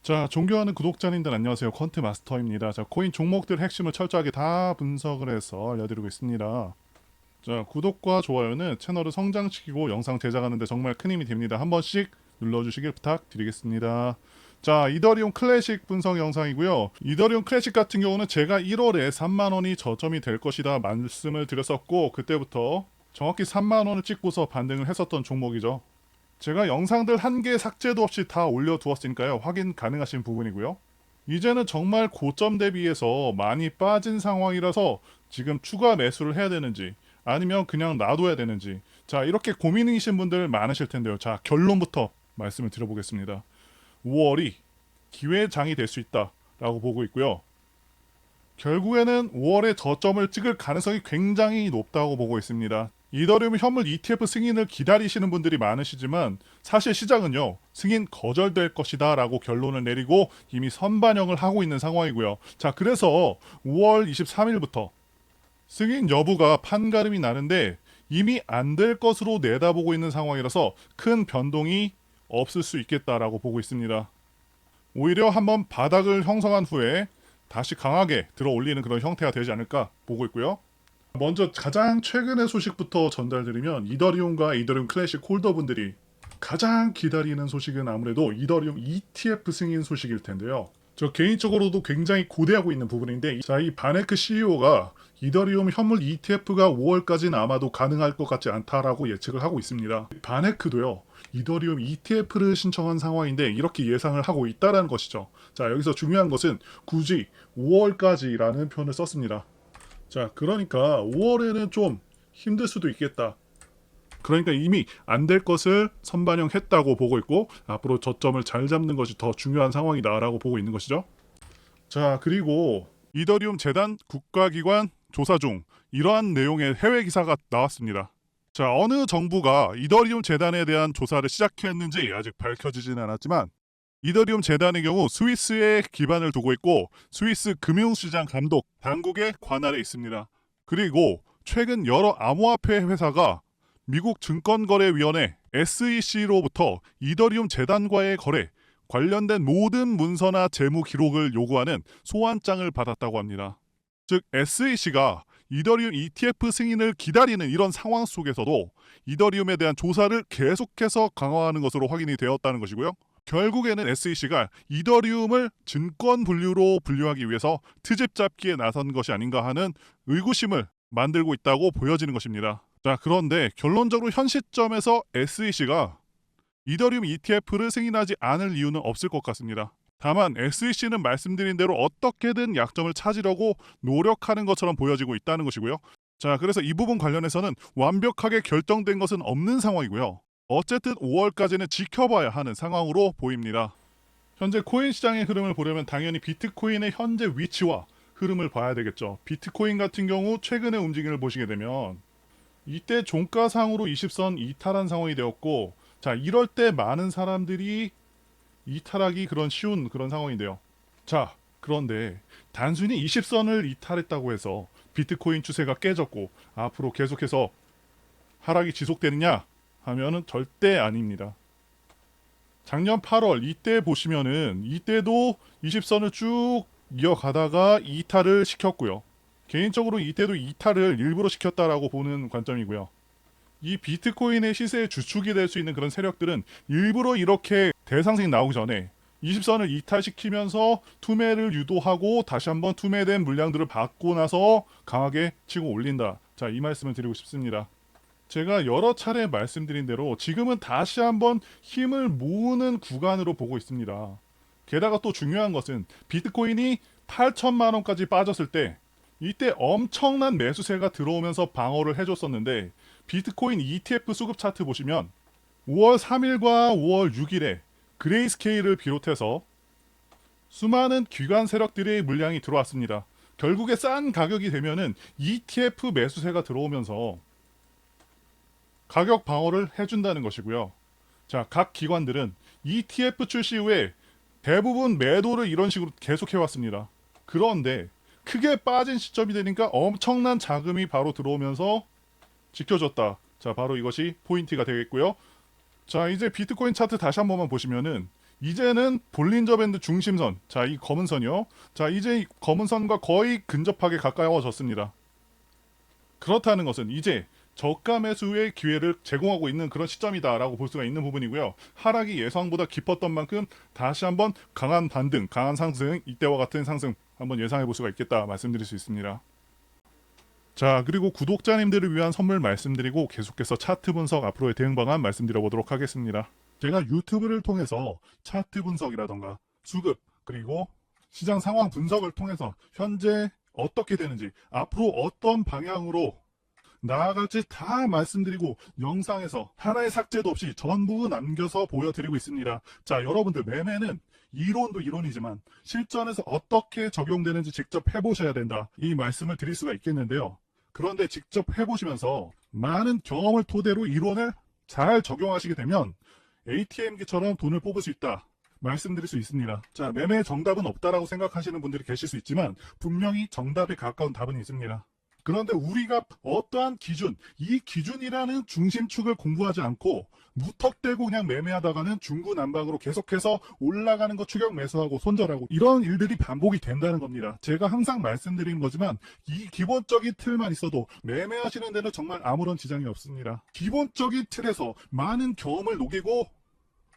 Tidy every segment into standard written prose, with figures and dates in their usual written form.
자, 존경하는 구독자님들 안녕하세요. 퀀트 마스터입니다. 자, 코인 종목들 핵심을 철저하게 다 분석을 해서 알려드리고 있습니다. 자, 구독과 좋아요는 채널을 성장시키고 영상 제작하는데 정말 큰 힘이 됩니다. 한 번씩 눌러주시길 부탁드리겠습니다. 자, 이더리움 클래식 분석 영상이고요. 이더리움 클래식 같은 경우는 제가 1월에 3만원이 저점이 될 것이다 말씀을 드렸었고, 그때부터 정확히 3만원을 찍고서 반등을 했었던 종목이죠. 제가 영상들 한 개 삭제도 없이 다 올려두었으니까요. 확인 가능하신 부분이고요. 이제는 정말 고점 대비해서 많이 빠진 상황이라서 지금 추가 매수를 해야 되는지 아니면 그냥 놔둬야 되는지, 자, 이렇게 고민이신 분들 많으실 텐데요. 자, 결론부터 말씀을 드려보겠습니다. 5월이 기회장이 될 수 있다라고 보고 있고요. 결국에는 5월에 저점을 찍을 가능성이 굉장히 높다고 보고 있습니다. 이더리움 현물 ETF 승인을 기다리시는 분들이 많으시지만 사실 시장은요, 승인 거절될 것이다 라고 결론을 내리고 이미 선반영을 하고 있는 상황이고요. 자, 그래서 5월 23일부터 승인 여부가 판가름이 나는데 이미 안 될 것으로 내다보고 있는 상황이라서 큰 변동이 없을 수 있겠다라고 보고 있습니다. 오히려 한번 바닥을 형성한 후에 다시 강하게 들어 올리는 그런 형태가 되지 않을까 보고 있고요. 먼저 가장 최근의 소식부터 전달드리면, 이더리움과 이더리움 클래식 홀더분들이 가장 기다리는 소식은 아무래도 이더리움 ETF 승인 소식일 텐데요. 저 개인적으로도 굉장히 고대하고 있는 부분인데, 자, 이 바네크 CEO가 이더리움 현물 ETF가 5월까지는 아마도 가능할 것 같지 않다라고 예측을 하고 있습니다. 바네크도요, 이더리움 ETF를 신청한 상황인데 이렇게 예상을 하고 있다는 것이죠. 자, 여기서 중요한 것은 굳이 5월까지라는 표현을 썼습니다. 자, 그러니까 5월에는 좀 힘들 수도 있겠다. 그러니까 이미 안 될 것을 선반영했다고 보고 있고, 앞으로 저점을 잘 잡는 것이 더 중요한 상황이다라고 보고 있는 것이죠. 자, 그리고 이더리움 재단 국가기관 조사 중 이러한 내용의 해외 기사가 나왔습니다. 자, 어느 정부가 이더리움 재단에 대한 조사를 시작했는지 아직 밝혀지지는 않았지만, 이더리움 재단의 경우 스위스에 기반을 두고 있고 스위스 금융시장 감독 당국의 관할에 있습니다. 그리고 최근 여러 암호화폐 회사가 미국 증권거래위원회 SEC로부터 이더리움 재단과의 거래 관련된 모든 문서나 재무 기록을 요구하는 소환장을 받았다고 합니다. 즉 SEC가 이더리움 ETF 승인을 기다리는 이런 상황 속에서도 이더리움에 대한 조사를 계속해서 강화하는 것으로 확인이 되었다는 것이고요. 결국에는 SEC가 이더리움을 증권 분류로 분류하기 위해서 트집 잡기에 나선 것이 아닌가 하는 의구심을 만들고 있다고 보여지는 것입니다. 자, 그런데 결론적으로 현 시점에서 SEC가 이더리움 ETF를 승인하지 않을 이유는 없을 것 같습니다. 다만 SEC는 말씀드린 대로 어떻게든 약점을 찾으려고 노력하는 것처럼 보여지고 있다는 것이고요. 자, 그래서 이 부분 관련해서는 완벽하게 결정된 것은 없는 상황이고요. 어쨌든 5월까지는 지켜봐야 하는 상황으로 보입니다. 현재 코인 시장의 흐름을 보려면 당연히 비트코인의 현재 위치와 흐름을 봐야 되겠죠. 비트코인 같은 경우 최근의 움직임을 보시게 되면 이때 종가상으로 20선 이탈한 상황이 되었고, 자, 이럴 때 많은 사람들이 이탈하기 그런 쉬운 그런 상황인데요. 자, 그런데 단순히 20선을 이탈했다고 해서 비트코인 추세가 깨졌고 앞으로 계속해서 하락이 지속되느냐 하면은 절대 아닙니다. 작년 8월 이때 보시면은 이때도 20선을 쭉 이어가다가 이탈을 시켰고요. 개인적으로 이때도 이탈을 일부러 시켰다라고 보는 관점이고요. 이 비트코인의 시세의 주축이 될 수 있는 그런 세력들은 일부러 이렇게 대상승이 나오기 전에 20선을 이탈시키면서 투매를 유도하고 다시 한번 투매된 물량들을 받고 나서 강하게 치고 올린다. 자, 이 말씀을 드리고 싶습니다. 제가 여러 차례 말씀드린 대로 지금은 다시 한번 힘을 모으는 구간으로 보고 있습니다. 게다가 또 중요한 것은 비트코인이 8천만 원까지 빠졌을 때 이때 엄청난 매수세가 들어오면서 방어를 해줬었는데, 비트코인 ETF 수급 차트 보시면 5월 3일과 5월 6일에 그레이스케일을 비롯해서 수많은 기관 세력들의 물량이 들어왔습니다. 결국에 싼 가격이 되면은 ETF 매수세가 들어오면서 가격 방어를 해준다는 것이고요. 자, 각 기관들은 ETF 출시 후에 대부분 매도를 이런 식으로 계속해왔습니다. 그런데 크게 빠진 시점이 되니까 엄청난 자금이 바로 들어오면서 지켜줬다. 자, 바로 이것이 포인트가 되겠고요. 자, 이제 비트코인 차트 다시 한 번만 보시면은 이제는 볼린저 밴드 중심선, 자, 이 검은 선이요. 자, 이제 이 검은 선과 거의 근접하게 가까워졌습니다. 그렇다는 것은 이제 저가 매수의 기회를 제공하고 있는 그런 시점이다라고 볼 수가 있는 부분이고요. 하락이 예상보다 깊었던 만큼 다시 한번 강한 반등, 강한 상승, 이때와 같은 상승 한번 예상해 볼 수가 있겠다 말씀드릴 수 있습니다. 자, 그리고 구독자님들을 위한 선물 말씀드리고 계속해서 차트 분석 앞으로의 대응 방안 말씀드려 보도록 하겠습니다. 제가 유튜브를 통해서 차트 분석이라던가 수급 그리고 시장 상황 분석을 통해서 현재 어떻게 되는지 앞으로 어떤 방향으로 나아갈지 다 말씀드리고 영상에서 하나의 삭제도 없이 전부 남겨서 보여드리고 있습니다. 자, 여러분들 매매는 이론도 이론이지만 실전에서 어떻게 적용되는지 직접 해보셔야 된다. 이 말씀을 드릴 수가 있겠는데요. 그런데 직접 해보시면서 많은 경험을 토대로 이론을 잘 적용하시게 되면 ATM기처럼 돈을 뽑을 수 있다. 말씀드릴 수 있습니다. 자, 매매의 정답은 없다라고 생각하시는 분들이 계실 수 있지만 분명히 정답에 가까운 답은 있습니다. 그런데 우리가 어떠한 기준, 이 기준이라는 중심축을 공부하지 않고 무턱대고 그냥 매매하다가는 중구난방으로 계속해서 올라가는 거 추격 매수하고 손절하고 이런 일들이 반복이 된다는 겁니다. 제가 항상 말씀드리는 거지만 이 기본적인 틀만 있어도 매매하시는 데는 정말 아무런 지장이 없습니다. 기본적인 틀에서 많은 경험을 녹이고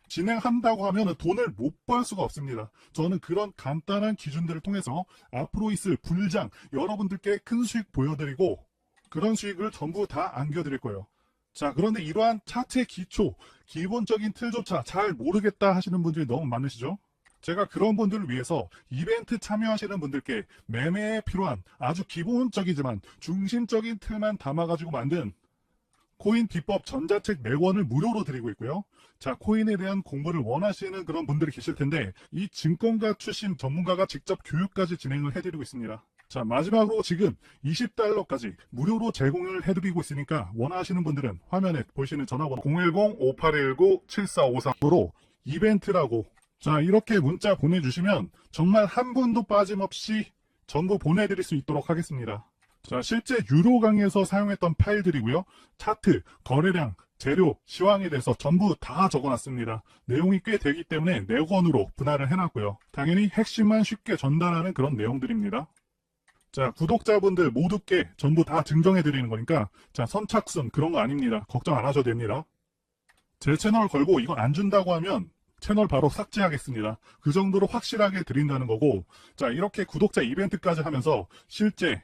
진행한다고 하면 돈을 못 벌 수가 없습니다. 저는 그런 간단한 기준들을 통해서 앞으로 있을 불장 여러분들께 큰 수익 보여드리고 그런 수익을 전부 다 안겨드릴 거예요. 자, 그런데 이러한 차트의 기초, 기본적인 틀조차 잘 모르겠다 하시는 분들이 너무 많으시죠? 제가 그런 분들을 위해서 이벤트 참여하시는 분들께 매매에 필요한 아주 기본적이지만 중심적인 틀만 담아가지고 만든 코인 비법 전자책 4권을 무료로 드리고 있고요. 자, 코인에 대한 공부를 원하시는 그런 분들이 계실 텐데 이 증권가 출신 전문가가 직접 교육까지 진행을 해드리고 있습니다. 자, 마지막으로 지금 20달러까지 무료로 제공을 해드리고 있으니까 원하시는 분들은 화면에 보이시는 전화번호 010-5819-7453으로 이벤트라고 자, 이렇게 문자 보내주시면 정말 한 분도 빠짐없이 전부 보내드릴 수 있도록 하겠습니다. 자, 실제 유료 강의에서 사용했던 파일들이고요. 차트, 거래량, 재료, 시황에 대해서 전부 다 적어놨습니다. 내용이 꽤 되기 때문에 4권으로 분할을 해놨고요. 당연히 핵심만 쉽게 전달하는 그런 내용들입니다. 자, 구독자분들 모두께 전부 다 증정해드리는 거니까 자, 선착순 그런 거 아닙니다. 걱정 안 하셔도 됩니다. 제 채널 걸고 이거 안 준다고 하면 채널 바로 삭제하겠습니다. 그 정도로 확실하게 드린다는 거고 자, 이렇게 구독자 이벤트까지 하면서 실제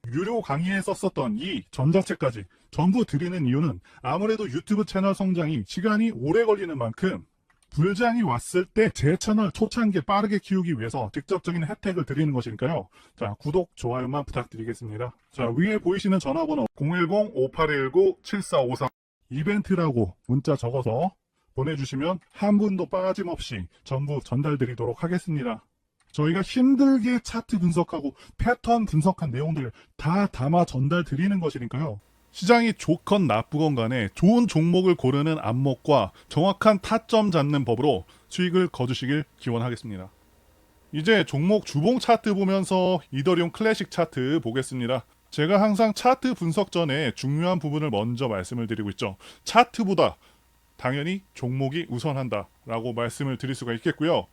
유료 강의에 썼었던 이 전자책까지 전부 드리는 이유는 아무래도 유튜브 채널 성장이 시간이 오래 걸리는 만큼 불장이 왔을 때 제 채널 초창기에 빠르게 키우기 위해서 직접적인 혜택을 드리는 것이니까요. 자, 구독, 좋아요만 부탁드리겠습니다. 자, 위에 보이시는 전화번호 010-5819-7453 이벤트라고 문자 적어서 보내주시면 한 분도 빠짐없이 전부 전달드리도록 하겠습니다. 저희가 힘들게 차트 분석하고 패턴 분석한 내용들을 다 담아 전달 드리는 것이니까요. 시장이 좋건 나쁘건 간에 좋은 종목을 고르는 안목과 정확한 타점 잡는 법으로 수익을 거두시길 기원하겠습니다. 이제 종목 주봉 차트 보면서 이더리움 클래식 차트 보겠습니다. 제가 항상 차트 분석 전에 중요한 부분을 먼저 말씀을 드리고 있죠. 차트보다 당연히 종목이 우선한다라고 말씀을 드릴 수가 있겠고요.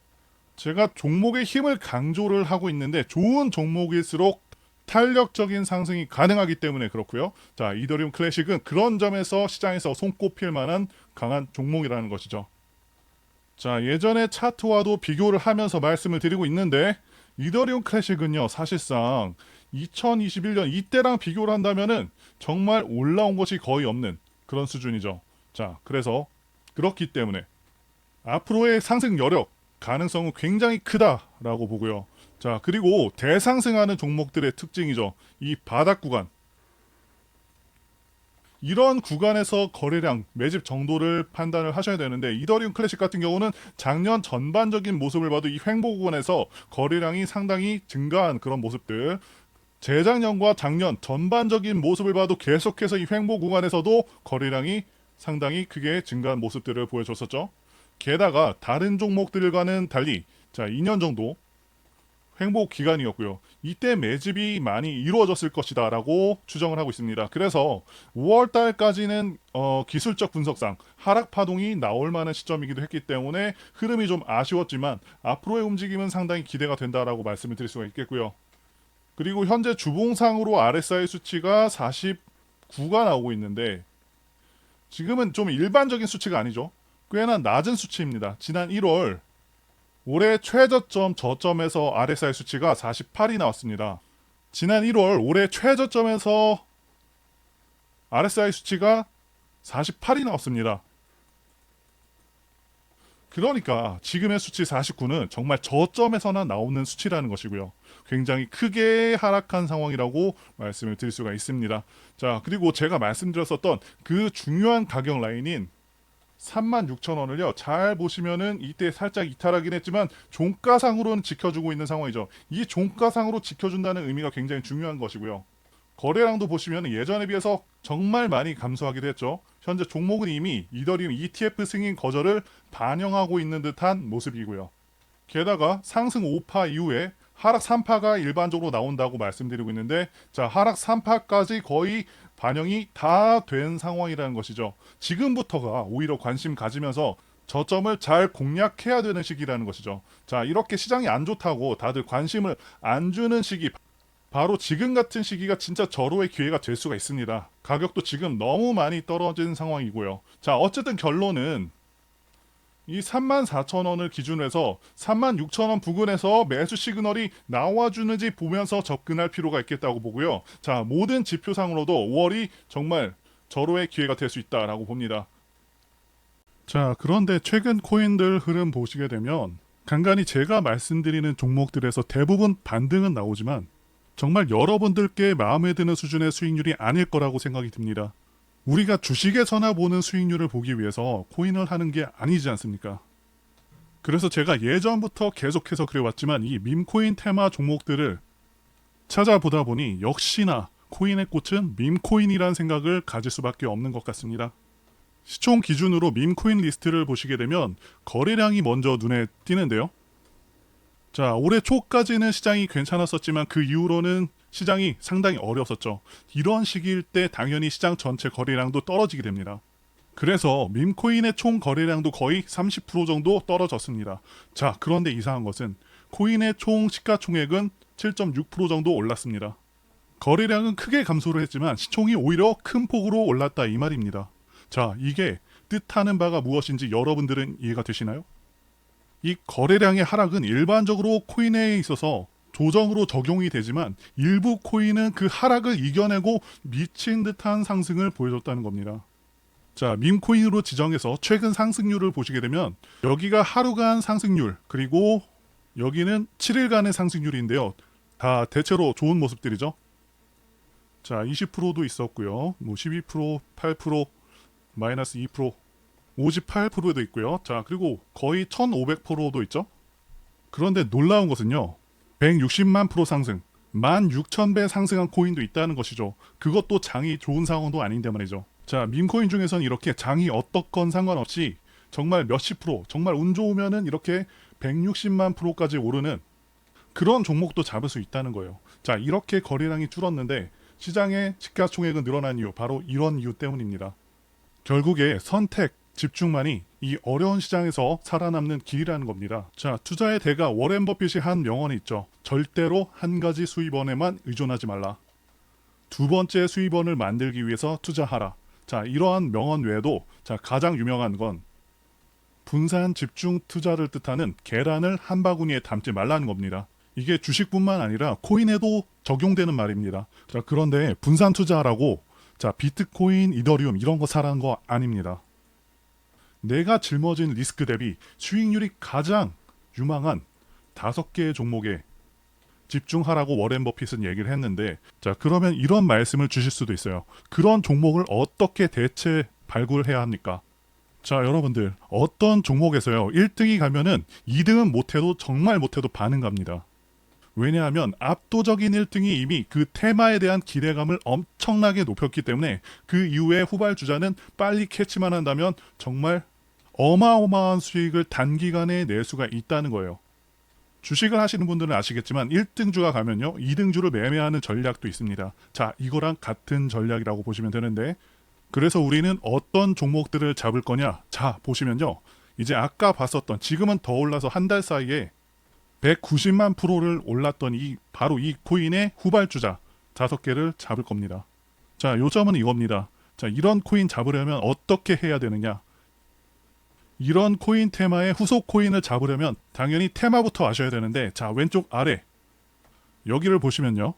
제가 종목의 힘을 강조를 하고 있는데 좋은 종목일수록 탄력적인 상승이 가능하기 때문에 그렇고요. 자, 이더리움 클래식은 그런 점에서 시장에서 손꼽힐 만한 강한 종목이라는 것이죠. 자, 예전에 차트와도 비교를 하면서 말씀을 드리고 있는데 이더리움 클래식은요, 사실상 2021년 이때랑 비교를 한다면은 정말 올라온 것이 거의 없는 그런 수준이죠. 자, 그래서 그렇기 때문에 앞으로의 상승 여력 가능성은 굉장히 크다라고 보고요. 자, 그리고 대상승하는 종목들의 특징이죠. 이 바닥 구간. 이런 구간에서 거래량, 매집 정도를 판단을 하셔야 되는데 이더리움 클래식 같은 경우는 작년 전반적인 모습을 봐도 이 횡보 구간에서 거래량이 상당히 증가한 그런 모습들 재작년과 작년 전반적인 모습을 봐도 계속해서 이 횡보 구간에서도 거래량이 상당히 크게 증가한 모습들을 보여줬었죠. 게다가 다른 종목들과는 달리 자 2년 정도 행복 기간이었고요. 이때 매집이 많이 이루어졌을 것이다 라고 추정을 하고 있습니다. 그래서 5월 달까지는 기술적 분석상 하락 파동이 나올 만한 시점이기도 했기 때문에 흐름이 좀 아쉬웠지만 앞으로의 움직임은 상당히 기대가 된다라고 말씀을 드릴 수가 있겠고요. 그리고 현재 주봉상으로 RSI 수치가 49가 나오고 있는데 지금은 좀 일반적인 수치가 아니죠. 꽤나 낮은 수치입니다. 지난 1월 올해 최저점 저점에서 RSI 수치가 48이 나왔습니다. 지난 1월 올해 최저점에서 RSI 수치가 48이 나왔습니다. 그러니까 지금의 수치 49는 정말 저점에서나 나오는 수치라는 것이고요. 굉장히 크게 하락한 상황이라고 말씀을 드릴 수가 있습니다. 자, 그리고 제가 말씀드렸었던 그 중요한 가격 라인인 36,000원을요. 잘 보시면은 이때 살짝 이탈하긴 했지만 종가상으로는 지켜주고 있는 상황이죠. 이 종가상으로 지켜준다는 의미가 굉장히 중요한 것이고요. 거래량도 보시면 예전에 비해서 정말 많이 감소하기도 했죠. 현재 종목은 이미 이더리움 ETF 승인 거절을 반영하고 있는 듯한 모습이고요. 게다가 상승 5파 이후에 하락 3파가 일반적으로 나온다고 말씀드리고 있는데, 자, 하락 3파까지 거의 반영이 다 된 상황이라는 것이죠. 지금부터가 오히려 관심 가지면서 저점을 잘 공략해야 되는 시기라는 것이죠. 자, 이렇게 시장이 안 좋다고 다들 관심을 안 주는 시기, 바로 지금 같은 시기가 진짜 절호의 기회가 될 수가 있습니다. 가격도 지금 너무 많이 떨어진 상황이고요. 자, 어쨌든 결론은 이 34,000원을 기준으로 해서 36,000원 부근에서 매수 시그널이 나와주는지 보면서 접근할 필요가 있겠다고 보고요. 자, 모든 지표상으로도 5월이 정말 절호의 기회가 될 수 있다라고 봅니다. 자, 그런데 최근 코인들 흐름 보시게 되면 간간히 제가 말씀드리는 종목들에서 대부분 반등은 나오지만 정말 여러분들께 마음에 드는 수준의 수익률이 아닐 거라고 생각이 듭니다. 우리가 주식에서나 보는 수익률을 보기 위해서 코인을 하는 게 아니지 않습니까? 그래서 제가 예전부터 계속해서 그래왔지만 이 밈코인 테마 종목들을 찾아보다 보니 역시나 코인의 꽃은 밈코인이라는 생각을 가질 수밖에 없는 것 같습니다. 시총 기준으로 밈코인 리스트를 보시게 되면 거래량이 먼저 눈에 띄는데요. 자, 올해 초까지는 시장이 괜찮았었지만 그 이후로는 시장이 상당히 어려웠었죠. 이런 시기일 때 당연히 시장 전체 거래량도 떨어지게 됩니다. 그래서 밈코인의 총 거래량도 거의 30% 정도 떨어졌습니다. 자, 그런데 이상한 것은 코인의 총 시가총액은 7.6% 정도 올랐습니다. 거래량은 크게 감소를 했지만 시총이 오히려 큰 폭으로 올랐다 이 말입니다. 자, 이게 뜻하는 바가 무엇인지 여러분들은 이해가 되시나요? 이 거래량의 하락은 일반적으로 코인에 있어서 조정으로 적용이 되지만 일부 코인은 그 하락을 이겨내고 미친 듯한 상승을 보여줬다는 겁니다. 자, 밈코인으로 지정해서 최근 상승률을 보시게 되면 여기가 하루간 상승률, 그리고 여기는 7일간의 상승률인데요. 다 대체로 좋은 모습들이죠. 자, 20%도 있었고요. 뭐 12%, 8%, 마이너스 2%, 58%도 있고요. 자, 그리고 거의 1500%도 있죠. 그런데 놀라운 것은요. 160만 프로 상승, 16,000배 상승한 코인도 있다는 것이죠. 그것도 장이 좋은 상황도 아닌데 말이죠. 자, 밈코인 중에서는 이렇게 장이 어떻건 상관없이 정말 몇십 프로, 정말 운 좋으면은 이렇게 160만 프로까지 오르는 그런 종목도 잡을 수 있다는 거예요. 자, 이렇게 거래량이 줄었는데 시장의 시가총액은 늘어난 이유, 바로 이런 이유 때문입니다. 결국에 선택, 집중만이 이 어려운 시장에서 살아남는 길이라는 겁니다. 자, 투자의 대가 워렌 버핏이 한 명언이 있죠. 절대로 한 가지 수입원에만 의존하지 말라. 두 번째 수입원을 만들기 위해서 투자하라. 자, 이러한 명언 외에도 자, 가장 유명한 건 분산 집중 투자를 뜻하는 계란을 한 바구니에 담지 말라는 겁니다. 이게 주식뿐만 아니라 코인에도 적용되는 말입니다. 자, 그런데 분산 투자라고 자, 비트코인, 이더리움 이런 거 사라는 거 아닙니다. 내가 짊어진 리스크 대비 수익률이 가장 유망한 5개의 종목에 집중하라고 워렌 버핏은 얘기를 했는데, 자, 그러면 이런 말씀을 주실 수도 있어요. 그런 종목을 어떻게 대체 발굴해야 합니까? 자, 여러분들 어떤 종목에서요 1등이 가면은 2등은 못해도 정말 못해도 반응 갑니다. 왜냐하면 압도적인 1등이 이미 그 테마에 대한 기대감을 엄청나게 높였기 때문에 그 이후에 후발주자는 빨리 캐치만 한다면 정말 어마어마한 수익을 단기간에 낼 수가 있다는 거예요. 주식을 하시는 분들은 아시겠지만 1등주가 가면요 2등주를 매매하는 전략도 있습니다. 자, 이거랑 같은 전략이라고 보시면 되는데, 그래서 우리는 어떤 종목들을 잡을 거냐. 자, 보시면요 이제 아까 봤었던, 지금은 더 올라서 한 달 사이에 190만 프로를 올랐던 바로 이 코인의 후발주자 5개를 잡을 겁니다. 자, 요점은 이겁니다. 자, 이런 코인 잡으려면 어떻게 해야 되느냐. 이런 코인 테마의 후속 코인을 잡으려면 당연히 테마부터 아셔야 되는데, 자, 왼쪽 아래 여기를 보시면요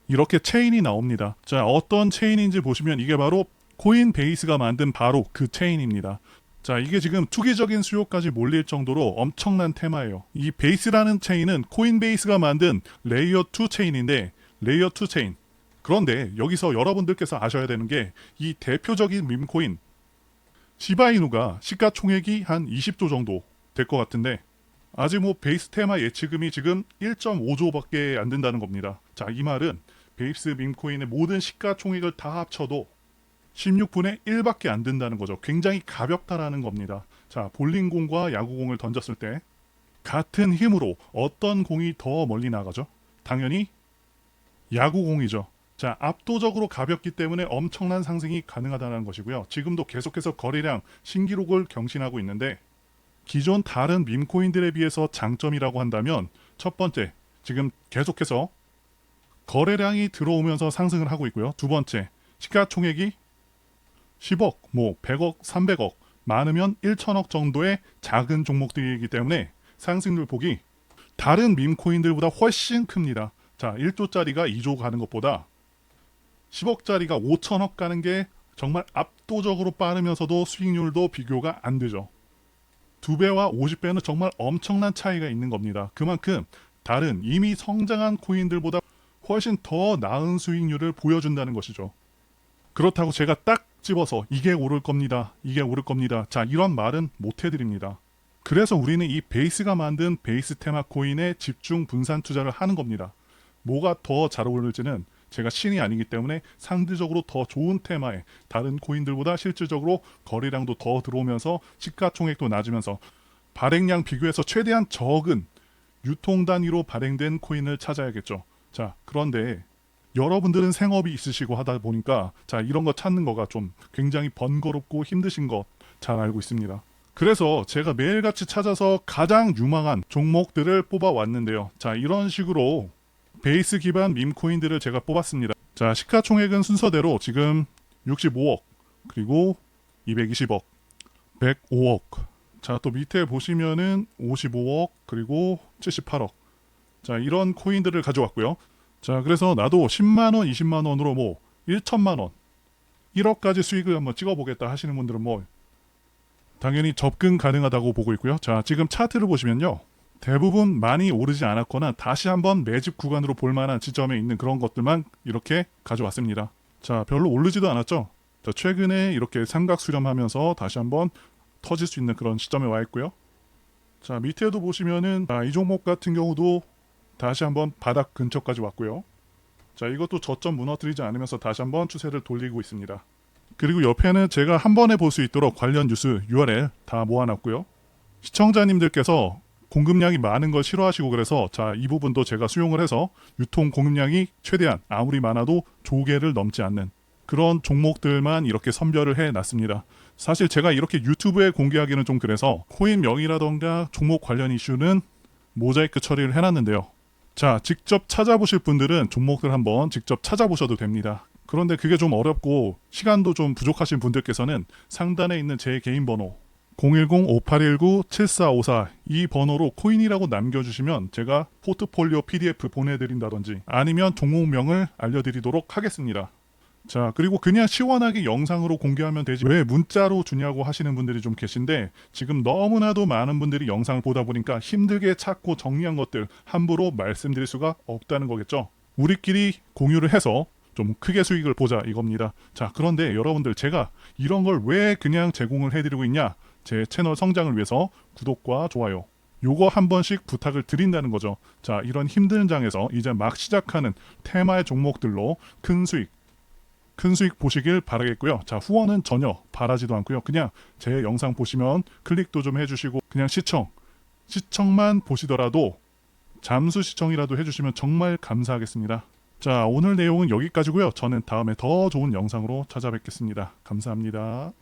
이렇게 체인이 나옵니다. 자, 어떤 체인인지 보시면 이게 바로 코인베이스가 만든 바로 그 체인입니다. 자, 이게 지금 투기적인 수요까지 몰릴 정도로 엄청난 테마예요. 이 베이스라는 체인은 코인베이스가 만든 레이어 2 체인인데, 레이어 2 체인. 그런데 여기서 여러분들께서 아셔야 되는 게, 이 대표적인 밈코인 시바이누가 시가총액이 한 20조 정도 될 것 같은데, 아직 뭐 베이스 테마 예치금이 지금 1.5조밖에 안 된다는 겁니다. 자, 이 말은 베이스 밈코인의 모든 시가총액을 다 합쳐도 16분의 1밖에 안 된다는 거죠. 굉장히 가볍다라는 겁니다. 자, 볼링공과 야구공을 던졌을 때 같은 힘으로 어떤 공이 더 멀리 나가죠? 당연히 야구공이죠. 자, 압도적으로 가볍기 때문에 엄청난 상승이 가능하다는 것이고요. 지금도 계속해서 거래량 신기록을 경신하고 있는데, 기존 다른 밈코인들에 비해서 장점이라고 한다면, 첫 번째, 지금 계속해서 거래량이 들어오면서 상승을 하고 있고요. 두 번째, 시가총액이 10억, 뭐 100억, 300억, 많으면 1천억 정도의 작은 종목들이기 때문에 상승률 폭이 다른 밈코인들보다 훨씬 큽니다. 자, 1조짜리가 2조 가는 것보다 10억짜리가 5천억 가는 게 정말 압도적으로 빠르면서도 수익률도 비교가 안 되죠. 2배와 50배는 정말 엄청난 차이가 있는 겁니다. 그만큼 다른 이미 성장한 코인들보다 훨씬 더 나은 수익률을 보여준다는 것이죠. 그렇다고 제가 딱 집어서 이게 오를 겁니다, 이게 오를 겁니다, 자, 이런 말은 못 해드립니다. 그래서 우리는 이 베이스가 만든 베이스 테마 코인에 집중 분산 투자를 하는 겁니다. 뭐가 더 잘 어울릴지는 제가 신이 아니기 때문에 상대적으로 더 좋은 테마에 다른 코인들보다 실질적으로 거래량도 더 들어오면서 시가총액도 낮으면서 발행량 비교해서 최대한 적은 유통 단위로 발행된 코인을 찾아야겠죠. 자, 그런데 여러분들은 생업이 있으시고 하다 보니까, 자, 이런 거 찾는 거가 좀 굉장히 번거롭고 힘드신 거 잘 알고 있습니다. 그래서 제가 매일같이 찾아서 가장 유망한 종목들을 뽑아왔는데요. 자, 이런 식으로 베이스 기반 밈코인들을 제가 뽑았습니다. 자, 시가총액은 순서대로 지금 65억, 그리고 220억, 105억. 자, 또 밑에 보시면은 55억, 그리고 78억. 자, 이런 코인들을 가져왔고요. 자, 그래서 나도 10만원, 20만원으로 뭐 1천만원, 1억까지 수익을 한번 찍어보겠다 하시는 분들은 뭐 당연히 접근 가능하다고 보고 있고요. 자, 지금 차트를 보시면요, 대부분 많이 오르지 않았거나 다시 한번 매집 구간으로 볼만한 지점에 있는 그런 것들만 이렇게 가져왔습니다. 자, 별로 오르지도 않았죠. 자, 최근에 이렇게 삼각 수렴하면서 다시 한번 터질 수 있는 그런 시점에 와 있고요. 자, 밑에도 보시면은 이 종목 같은 경우도 다시 한번 바닥 근처까지 왔고요. 자, 이것도 저점 무너뜨리지 않으면서 다시 한번 추세를 돌리고 있습니다. 그리고 옆에는 제가 한 번에 볼 수 있도록 관련 뉴스 URL 다 모아놨고요. 시청자님들께서 공급량이 많은 걸 싫어하시고 그래서, 자, 이 부분도 제가 수용을 해서 유통 공급량이 최대한 아무리 많아도 조개를 넘지 않는 그런 종목들만 이렇게 선별을 해놨습니다. 사실 제가 이렇게 유튜브에 공개하기는 좀 그래서 코인 명의라던가 종목 관련 이슈는 모자이크 처리를 해놨는데요. 자, 직접 찾아보실 분들은 종목들 한번 직접 찾아보셔도 됩니다. 그런데 그게 좀 어렵고 시간도 좀 부족하신 분들께서는 상단에 있는 제 개인 번호 010-5819-7454 이 번호로 코인이라고 남겨주시면 제가 포트폴리오 PDF 보내드린다든지 아니면 종목명을 알려드리도록 하겠습니다. 자, 그리고 그냥 시원하게 영상으로 공개하면 되지 왜 문자로 주냐고 하시는 분들이 좀 계신데, 지금 너무나도 많은 분들이 영상을 보다 보니까 힘들게 찾고 정리한 것들 함부로 말씀드릴 수가 없다는 거겠죠. 우리끼리 공유를 해서 좀 크게 수익을 보자 이겁니다. 자, 그런데 여러분들, 제가 이런 걸 왜 그냥 제공을 해드리고 있냐, 제 채널 성장을 위해서 구독과 좋아요 요거 한 번씩 부탁을 드린다는 거죠. 자, 이런 힘든 장에서 이제 막 시작하는 테마의 종목들로 큰 수익 보시길 바라겠고요. 자, 후원은 전혀 바라지도 않고요. 그냥 제 영상 보시면 클릭도 좀 해주시고 그냥 시청 시청만 보시더라도 잠수 시청이라도 해주시면 정말 감사하겠습니다. 자, 오늘 내용은 여기까지고요. 저는 다음에 더 좋은 영상으로 찾아뵙겠습니다. 감사합니다.